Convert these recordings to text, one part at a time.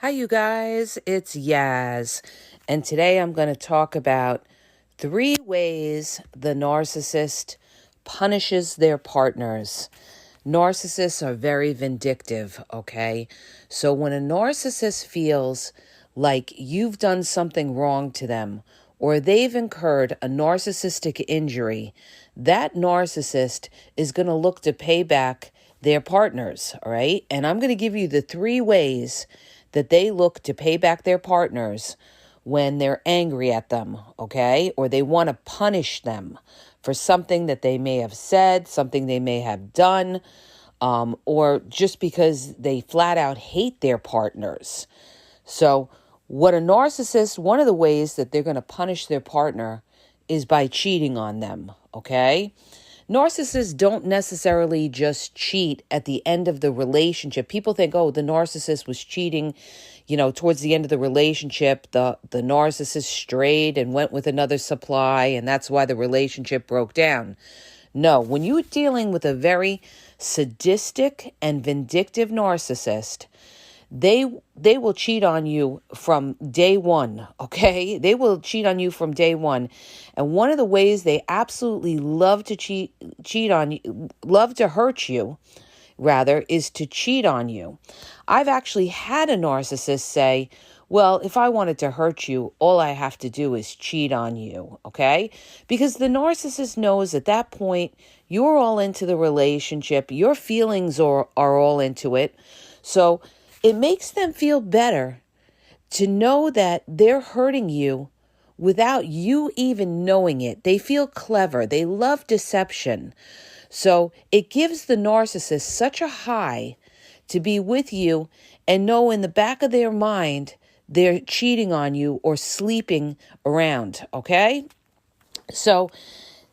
Hi, you guys. It's Yaz. And today I'm going to talk about 3 ways the narcissist punishes their partners. Narcissists are very vindictive, okay? So when a narcissist feels like you've done something wrong to them or they've incurred a narcissistic injury, that narcissist is going to look to pay back their partners, all right? And I'm going to give you the 3 ways that they look to pay back their partners when they're angry at them, okay? Or they want to punish them for something that they may have said, something they may have done, or just because they flat out hate their partners. So one of the ways that they're going to punish their partner is by cheating on them, okay? Narcissists don't necessarily just cheat at the end of the relationship. People think, oh, the narcissist was cheating, towards the end of the relationship. The narcissist strayed and went with another supply, and that's why the relationship broke down. No, when you're dealing with a very sadistic and vindictive narcissist, they will cheat on you from day one, okay? They will cheat on you from day one. And one of the ways they absolutely love to cheat on you, love to hurt you, rather, is to cheat on you. I've actually had a narcissist say, well, if I wanted to hurt you, all I have to do is cheat on you, okay? Because the narcissist knows at that point, you're all into the relationship, your feelings are all into it. So it makes them feel better to know that they're hurting you without you even knowing it. They feel clever. They love deception. So it gives the narcissist such a high to be with you and know in the back of their mind they're cheating on you or sleeping around, okay? So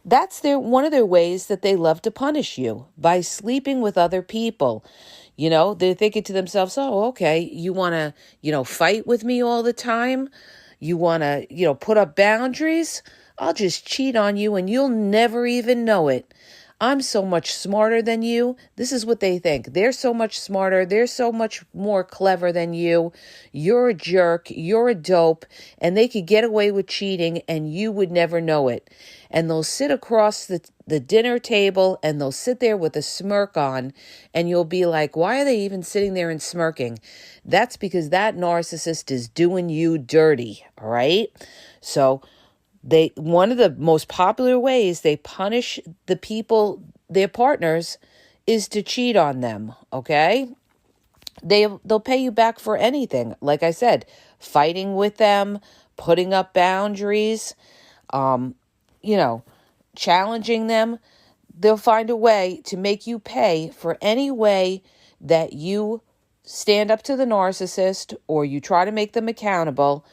that's one of their ways that they love to punish you, by sleeping with other people. They're thinking to themselves, oh, okay, you want to, fight with me all the time? You want to, put up boundaries? I'll just cheat on you and you'll never even know it. I'm so much smarter than you. This is what they think. They're so much smarter. They're so much more clever than you. You're a jerk. You're a dope. And they could get away with cheating and you would never know it. And they'll sit across the dinner table and they'll sit there with a smirk on. And you'll be like, why are they even sitting there and smirking? That's because that narcissist is doing you dirty. All right? So one of the most popular ways they punish the people, their partners, is to cheat on them, okay? They'll pay you back for anything. Like I said, fighting with them, putting up boundaries, challenging them. They'll find a way to make you pay for any way that you stand up to the narcissist or you try to make them accountable.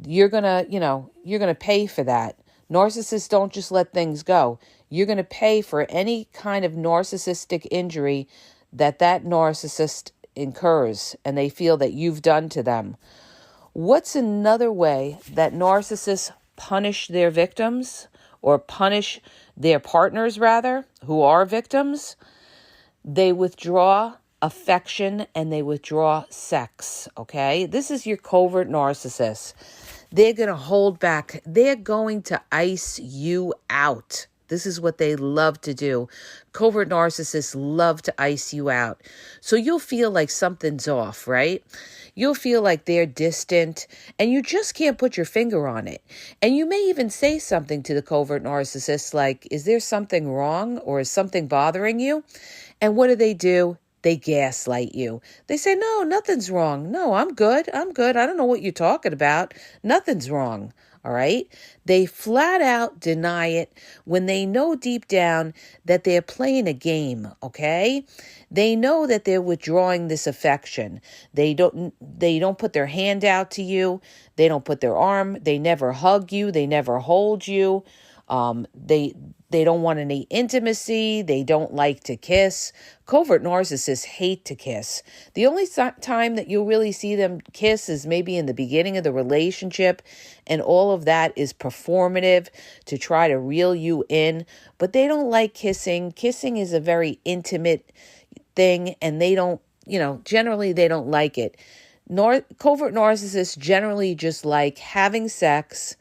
You're going to pay for that. Narcissists don't just let things go. You're going to pay for any kind of narcissistic injury that narcissist incurs and they feel that you've done to them. What's another way that narcissists punish their victims, or punish their partners, rather, who are victims? They withdraw affection and they withdraw sex, okay? This is your covert narcissist. They're going to hold back. They're going to ice you out. This is what they love to do. Covert narcissists love to ice you out. So you'll feel like something's off, right? You'll feel like they're distant and you just can't put your finger on it. And you may even say something to the covert narcissist like, is there something wrong or is something bothering you? And what do? They gaslight you. They say, no, nothing's wrong. No, I'm good. I don't know what you're talking about. Nothing's wrong. All right. They flat out deny it when they know deep down that they're playing a game. Okay. They know that they're withdrawing this affection. They don't put their hand out to you. They don't put their arm. They never hug you. They never hold you. They don't want any intimacy. They don't like to kiss. Covert narcissists hate to kiss. The only time that you'll really see them kiss is maybe in the beginning of the relationship, and all of that is performative to try to reel you in. But they don't like kissing. Kissing is a very intimate thing, and they don't, generally they don't like it. Covert narcissists generally just like having sex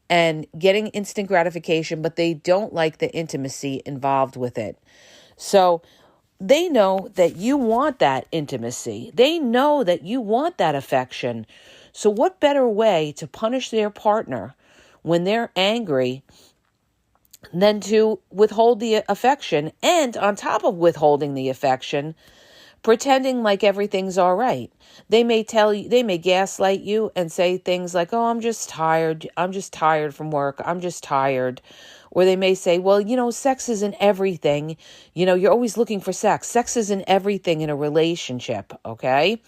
and getting instant gratification, but they don't like the intimacy involved with it. So they know that you want that intimacy. They know that you want that affection. So what better way to punish their partner when they're angry than to withhold the affection, and on top of withholding the affection, pretending like everything's all right. They may gaslight you and say things like, oh, I'm just tired. I'm just tired from work. I'm just tired. Or they may say, well, sex isn't everything. You're always looking for sex. Sex isn't everything in a relationship, okay?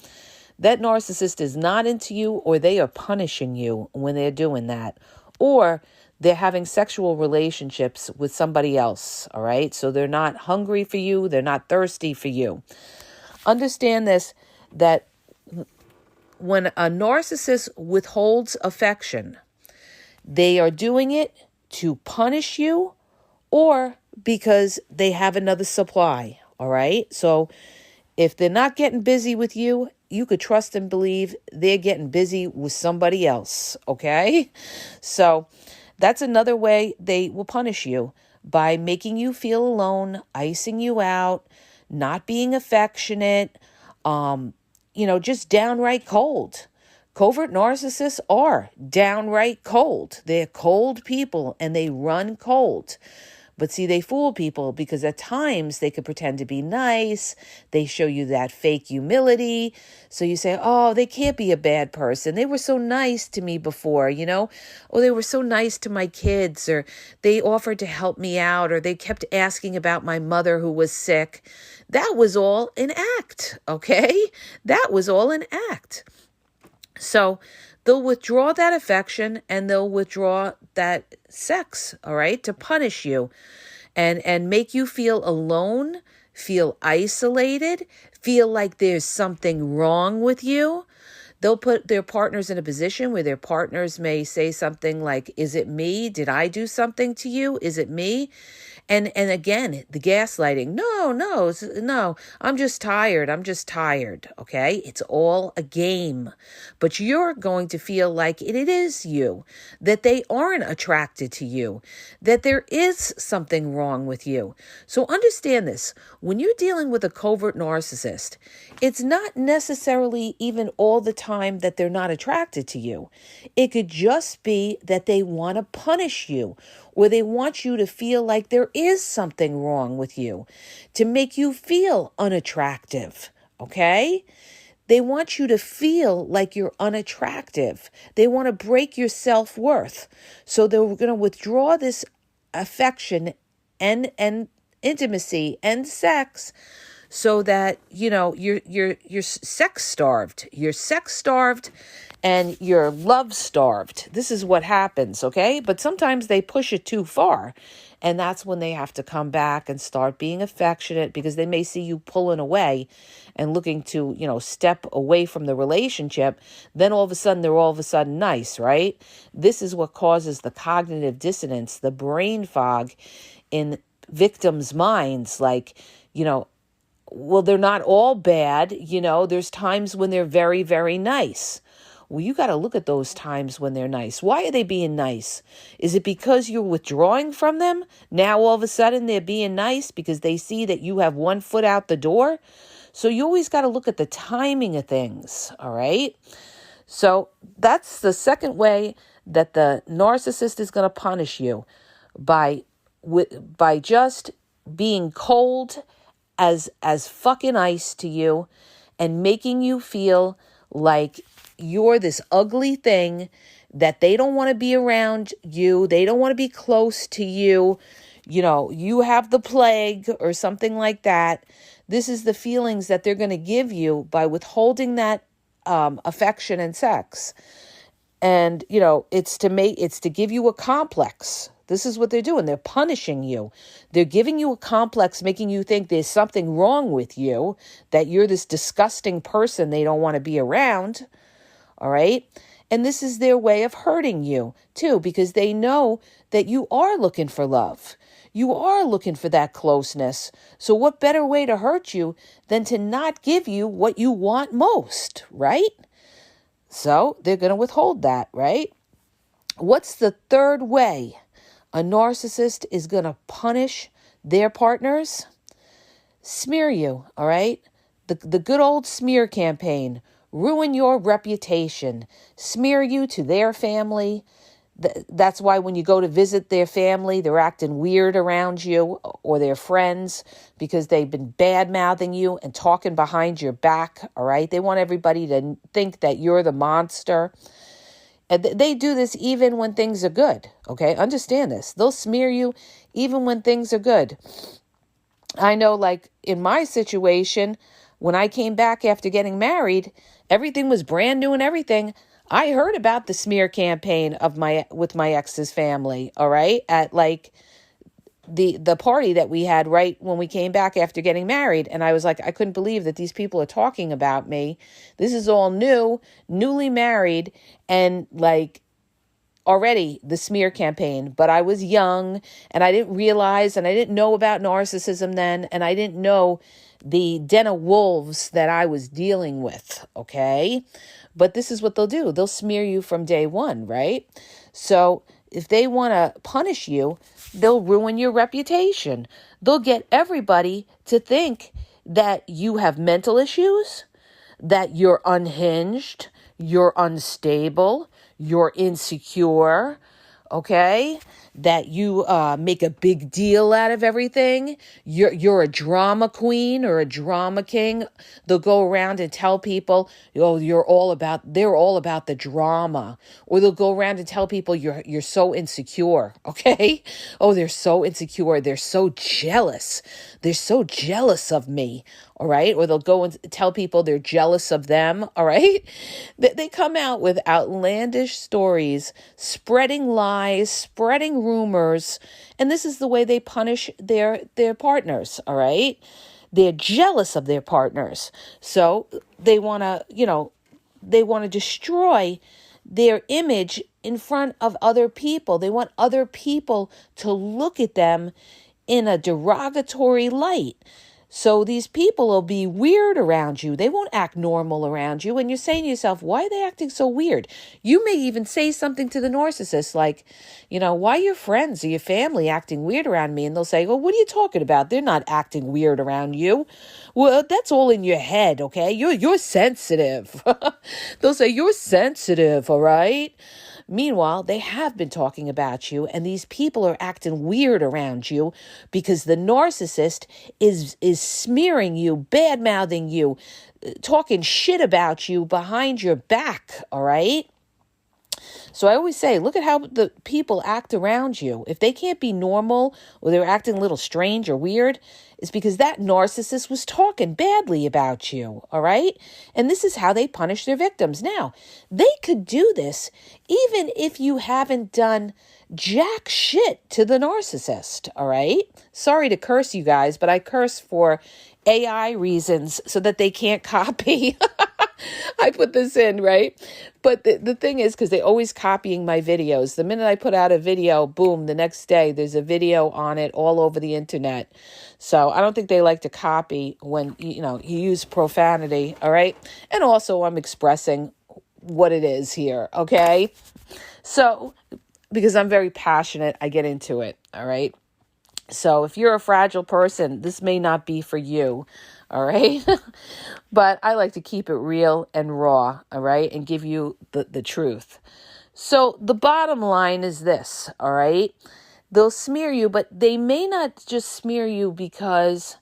That narcissist is not into you, or they are punishing you when they're doing that. Or they're having sexual relationships with somebody else, all right? So they're not hungry for you. They're not thirsty for you. Understand this, that when a narcissist withholds affection, they are doing it to punish you or because they have another supply, all right? So if they're not getting busy with you, you could trust and believe they're getting busy with somebody else, okay? So that's another way they will punish you, by making you feel alone, icing you out, not being affectionate, just downright cold. Covert narcissists are downright cold. They're cold people and they run cold. But see, they fool people because at times they could pretend to be nice. They show you that fake humility. So you say, oh, they can't be a bad person. They were so nice to me before, or they were so nice to my kids, or they offered to help me out, or they kept asking about my mother who was sick. That was all an act, okay? That was all an act. So they'll withdraw that affection and they'll withdraw that sex, all right, to punish you and make you feel alone, feel isolated, feel like there's something wrong with you. They'll put their partners in a position where their partners may say something like, is it me? Did I do something to you? Is it me? And again, the gaslighting. No, I'm just tired. Okay? It's all a game. But you're going to feel like it is you, that they aren't attracted to you, that there is something wrong with you. So understand this. When you're dealing with a covert narcissist, it's not necessarily even all the time that they're not attracted to you. It could just be that they want to punish you, or they want you to feel like there is something wrong with you, to make you feel unattractive, okay? They want you to feel like you're unattractive. They want to break your self-worth. So they're going to withdraw this affection and intimacy and sex so that, you're sex starved. You're sex starved and you're love starved. This is what happens, okay? But sometimes they push it too far. And that's when they have to come back and start being affectionate, because they may see you pulling away and looking to, step away from the relationship. Then all of a sudden, they're all of a sudden nice, right? This is what causes the cognitive dissonance, the brain fog in victims' minds. Like, well, they're not all bad. There's times when they're very, very nice. Well, you got to look at those times when they're nice. Why are they being nice? Is it because you're withdrawing from them? Now, all of a sudden, they're being nice because they see that you have one foot out the door? So you always got to look at the timing of things, all right? So that's the second way that the narcissist is going to punish you, by just being cold as fucking ice to you and making you feel like you're this ugly thing, that they don't want to be around you. They don't want to be close to you. You have the plague or something like that. This is the feelings that they're going to give you by withholding that affection and sex. And, it's to give you a complex. This is what they're doing. They're punishing you. They're giving you a complex, making you think there's something wrong with you, that you're this disgusting person they don't want to be around. All right. And this is their way of hurting you too, because they know that you are looking for love. You are looking for that closeness. So what better way to hurt you than to not give you what you want most, right? So they're going to withhold that, right? What's the third way a narcissist is going to punish their partners? Smear you, all right? The good old smear campaign. Ruin your reputation. Smear you to their family. That's why when you go to visit their family, they're acting weird around you, or their friends, because they've been bad-mouthing you and talking behind your back, all right? They want everybody to think that you're the monster. And they do this even when things are good, okay? Understand this. They'll smear you even when things are good. I know, like, in my situation, when I came back after getting married, everything was brand new and everything. I heard about the smear campaign with my ex's family, all right? At like the party that we had right when we came back after getting married. And I was like, I couldn't believe that these people are talking about me. This is all new, newly married, and like already the smear campaign. But I was young and I didn't realize, and I didn't know about narcissism then, and I didn't know the den of wolves that I was dealing with, okay? But this is what they'll do. They'll smear you from day one, right? So if they want to punish you, they'll ruin your reputation. They'll get everybody to think that you have mental issues, that you're unhinged, you're unstable, you're insecure, okay? That you make a big deal out of everything. You're a drama queen or a drama king. They'll go around and tell people, oh, they're all about the drama. Or they'll go around and tell people you're so insecure, okay? Oh, they're so insecure. They're so jealous. They're so jealous of me, all right? Or they'll go and tell people they're jealous of them, all right? They come out with outlandish stories, spreading lies, spreading rumors, and this is the way they punish their partners, all right? They're jealous of their partners. So they want to destroy their image in front of other people. They want other people to look at them in a derogatory light. So these people will be weird around you. They won't act normal around you. And you're saying to yourself, why are they acting so weird? You may even say something to the narcissist like, why are your friends or your family acting weird around me? And they'll say, well, what are you talking about? They're not acting weird around you. Well, that's all in your head, okay? You're sensitive. They'll say, you're sensitive, all right? Meanwhile, they have been talking about you, and these people are acting weird around you because the narcissist is smearing you, bad-mouthing you, talking shit about you behind your back, all right? So I always say, look at how the people act around you. If they can't be normal or they're acting a little strange or weird, it's because that narcissist was talking badly about you, all right? And this is how they punish their victims. Now, they could do this even if you haven't done jack shit to the narcissist, all right? Sorry to curse you guys, but I curse for AI reasons so that they can't copy. I put this in, right? But the thing is, because they're always copying my videos. The minute I put out a video, boom, the next day there's a video on it all over the internet. So I don't think they like to copy when, you use profanity, all right? And also I'm expressing what it is here, okay? So, because I'm very passionate, I get into it, all right? So if you're a fragile person, this may not be for you, all right? But I like to keep it real and raw, all right? And give you the truth. So the bottom line is this, all right? They'll smear you, but they may not just smear you because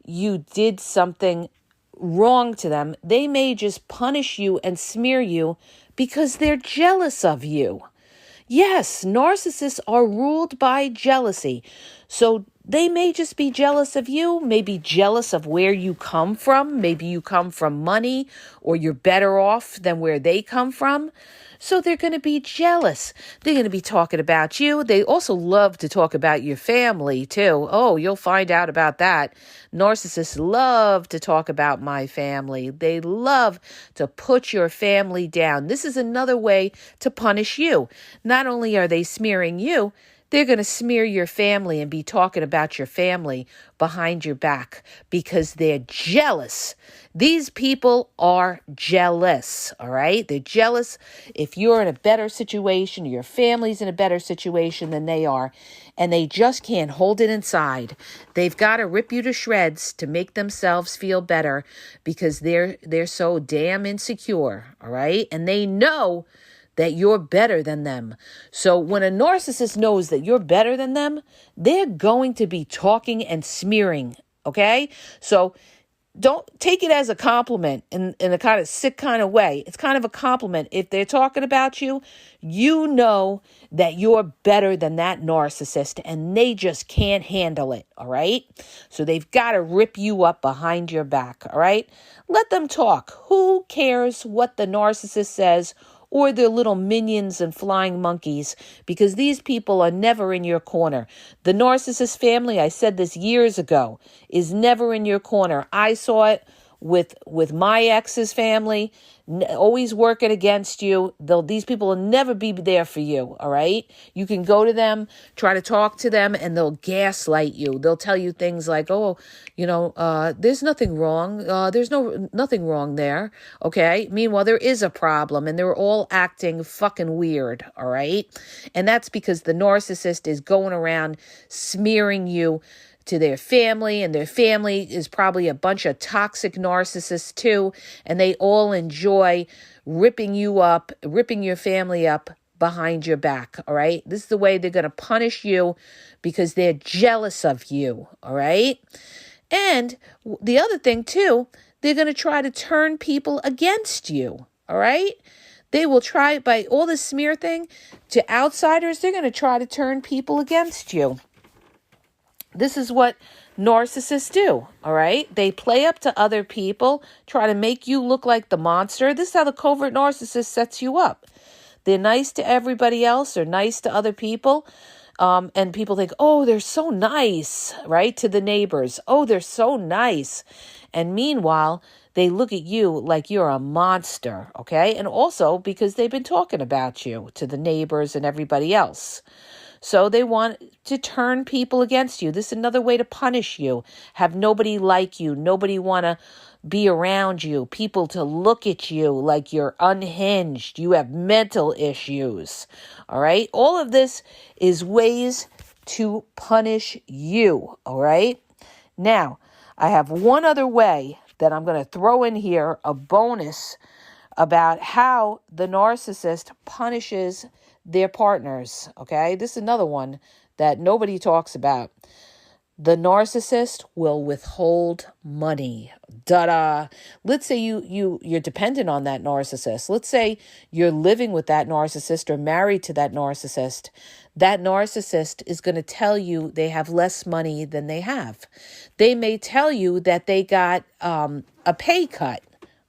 you did something wrong to them. They may just punish you and smear you because they're jealous of you. Yes, narcissists are ruled by jealousy. So they may just be jealous of you, maybe jealous of where you come from. Maybe you come from money or you're better off than where they come from. So they're going to be jealous. They're going to be talking about you. They also love to talk about your family too. Oh, you'll find out about that. Narcissists love to talk about my family. They love to put your family down. This is another way to punish you. Not only are they smearing you, They're going to smear your family and be talking about your family behind your back because they're jealous. These people are jealous, all right? They're jealous if you're in a better situation, or your family's in a better situation than they are, and they just can't hold it inside. They've got to rip you to shreds to make themselves feel better because they're so damn insecure, all right? And they know that you're better than them. So when a narcissist knows that you're better than them, they're going to be talking and smearing, okay? So don't take it as a compliment in a kind of sick kind of way. It's kind of a compliment. If they're talking about you, you know that you're better than that narcissist and they just can't handle it, all right? So they've got to rip you up behind your back, all right? Let them talk. Who cares what the narcissist says or their little minions and flying monkeys, because these people are never in your corner. The narcissist family, I said this years ago, is never in your corner. I saw it with my ex's family, always working against you. These people will never be there for you, all right? You can go to them, try to talk to them, and they'll gaslight you. They'll tell you things like, there's nothing wrong. There's nothing wrong there, okay? Meanwhile, there is a problem, and they're all acting fucking weird, all right? And that's because the narcissist is going around smearing you to their family, and their family is probably a bunch of toxic narcissists too, and they all enjoy ripping you up, ripping your family up behind your back, all right? This is the way they're going to punish you because they're jealous of you, all right? And the other thing too, they're going to try to turn people against you, all right? They will try, by all this smear thing, to outsiders, they're going to try to turn people against you. This is what narcissists do, all right? They play up to other people, try to make you look like the monster. This is how the covert narcissist sets you up. They're nice to everybody else. They're nice to other people. And people think, oh, they're so nice, right? To the neighbors. Oh, they're so nice. And meanwhile, they look at you like you're a monster, okay? And also because they've been talking about you to the neighbors and everybody else. So they want to turn people against you. This is another way to punish you. Have nobody like you. Nobody want to be around you. People to look at you like you're unhinged. You have mental issues. All right? All of this is ways to punish you. All right? Now, I have one other way that I'm going to throw in here, a bonus about how the narcissist punishes their partners, okay? This is another one that nobody talks about. The narcissist will withhold money. Da-da. Let's say you're dependent on that narcissist. Let's say you're living with that narcissist or married to that narcissist. That narcissist is going to tell you they have less money than they have. They may tell you that they got a pay cut.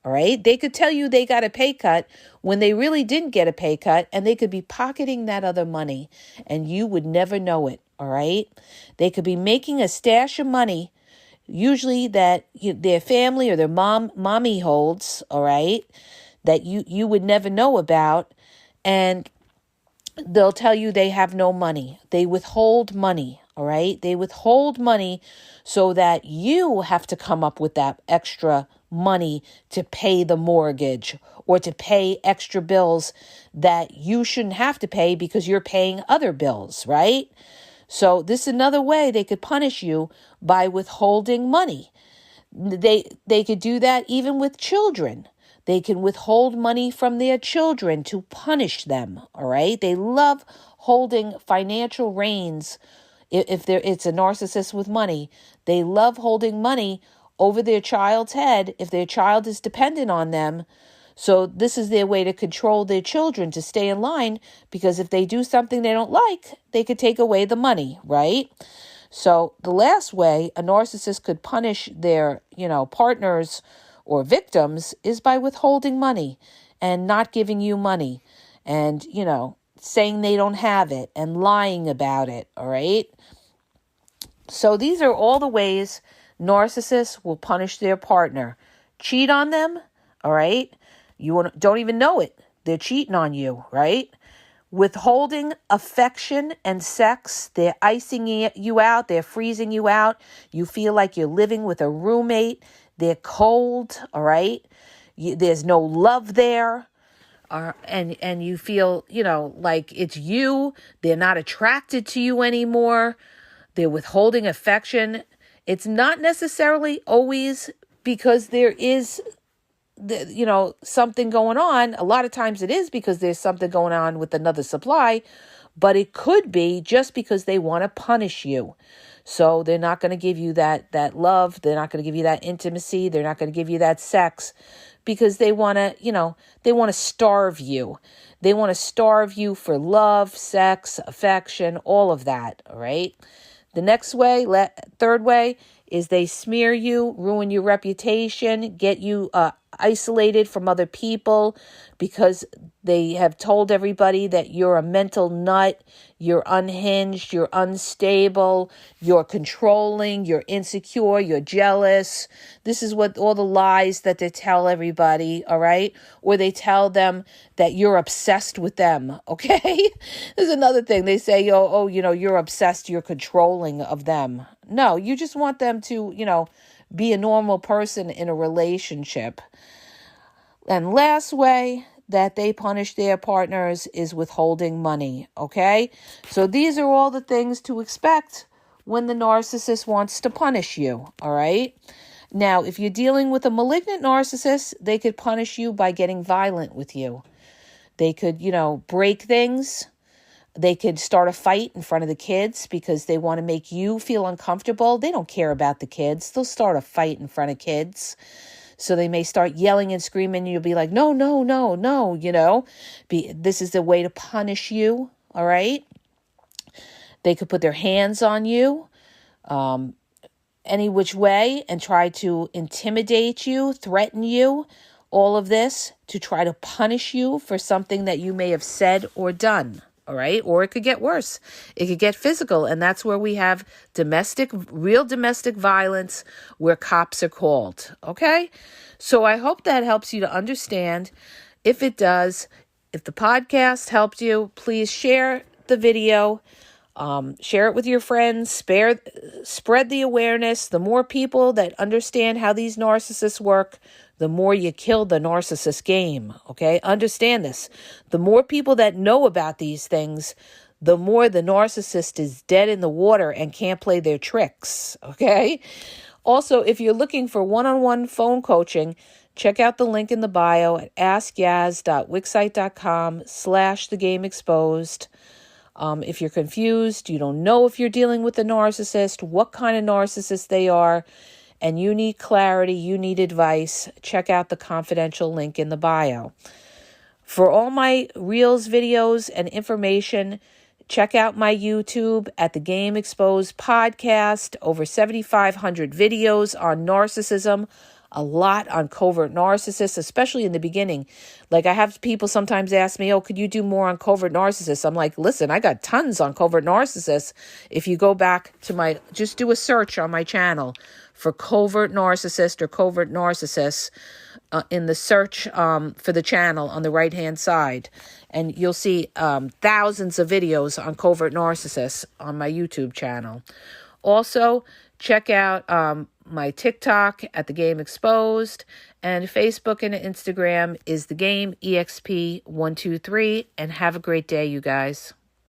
All right. They could tell you they got a pay cut when they really didn't get a pay cut, and they could be pocketing that other money and you would never know it. All right. They could be making a stash of money, usually that their family or their mommy holds. All right. That you would never know about. And they'll tell you they have no money. They withhold money. All right. They withhold money so that you have to come up with that extra money to pay the mortgage or to pay extra bills that you shouldn't have to pay because you're paying other bills, right? So this is another way they could punish you, by withholding money. They could do that even with children. They can withhold money from their children to punish them, all right? They love holding financial reins. If it's a narcissist with money, they love holding money over their child's head if their child is dependent on them. So this is their way to control their children to stay in line, because if they do something they don't like, they could take away the money, right? So the last way a narcissist could punish their, partners or victims is by withholding money and not giving you money and, saying they don't have it and lying about it, all right? So these are all the ways narcissists will punish their partner. Cheat on them, all right? You don't even know it. They're cheating on you, right? Withholding affection and sex. They're icing you out. They're freezing you out. You feel like you're living with a roommate. They're cold, all right? There's no love there. And you feel, like it's you. They're not attracted to you anymore. They're withholding affection. It's not necessarily always because there is something going on. A lot of times it is because there's something going on with another supply, but it could be just because they want to punish you. So they're not going to give you that love. They're not going to give you that intimacy. They're not going to give you that sex because they want to, they want to starve you. They want to starve you for love, sex, affection, all of that. All right. The next way, third way, is they smear you, ruin your reputation, get you isolated from other people because they have told everybody that you're a mental nut, you're unhinged, you're unstable, you're controlling, you're insecure, you're jealous. This is what all the lies that they tell everybody, all right? Or they tell them that you're obsessed with them, okay? There's another thing. They say, you're obsessed, you're controlling of them. No, you just want them to, be a normal person in a relationship. And last way that they punish their partners is withholding money, okay? So these are all the things to expect when the narcissist wants to punish you, all right? Now, if you're dealing with a malignant narcissist, they could punish you by getting violent with you. They could, break things. They could start a fight in front of the kids because they want to make you feel uncomfortable. They don't care about the kids. They'll start a fight in front of kids. So they may start yelling and screaming, and you'll be like, no, this is the way to punish you, all right? They could put their hands on you any which way and try to intimidate you, threaten you, all of this to try to punish you for something that you may have said or done. All right. Or it could get worse. It could get physical. And that's where we have real domestic violence where cops are called. Okay. So I hope that helps you to understand. If it does, if the podcast helped you, please share the video. Share it with your friends. Spread the awareness. The more people that understand how these narcissists work, the more you kill the narcissist game, okay? Understand this. The more people that know about these things, the more the narcissist is dead in the water and can't play their tricks, okay? Also, if you're looking for one-on-one phone coaching, check out the link in the bio at askyaz.wixsite.com/thegameexposed. If you're confused, you don't know if you're dealing with a narcissist, what kind of narcissist they are, and you need clarity, you need advice, check out the confidential link in the bio. For all my Reels videos and information, check out my YouTube at the Game Exposed podcast. Over 7,500 videos on narcissism, a lot on covert narcissists, especially in the beginning. Like I have people sometimes ask me, could you do more on covert narcissists? I'm like, listen, I got tons on covert narcissists. If you go back to just do a search on my channel for covert narcissist or covert narcissists in the search for the channel on the right-hand side. And you'll see thousands of videos on covert narcissists on my YouTube channel. Also, check out my TikTok at The Game Exposed, and Facebook and Instagram is The Game EXP123, and have a great day, you guys.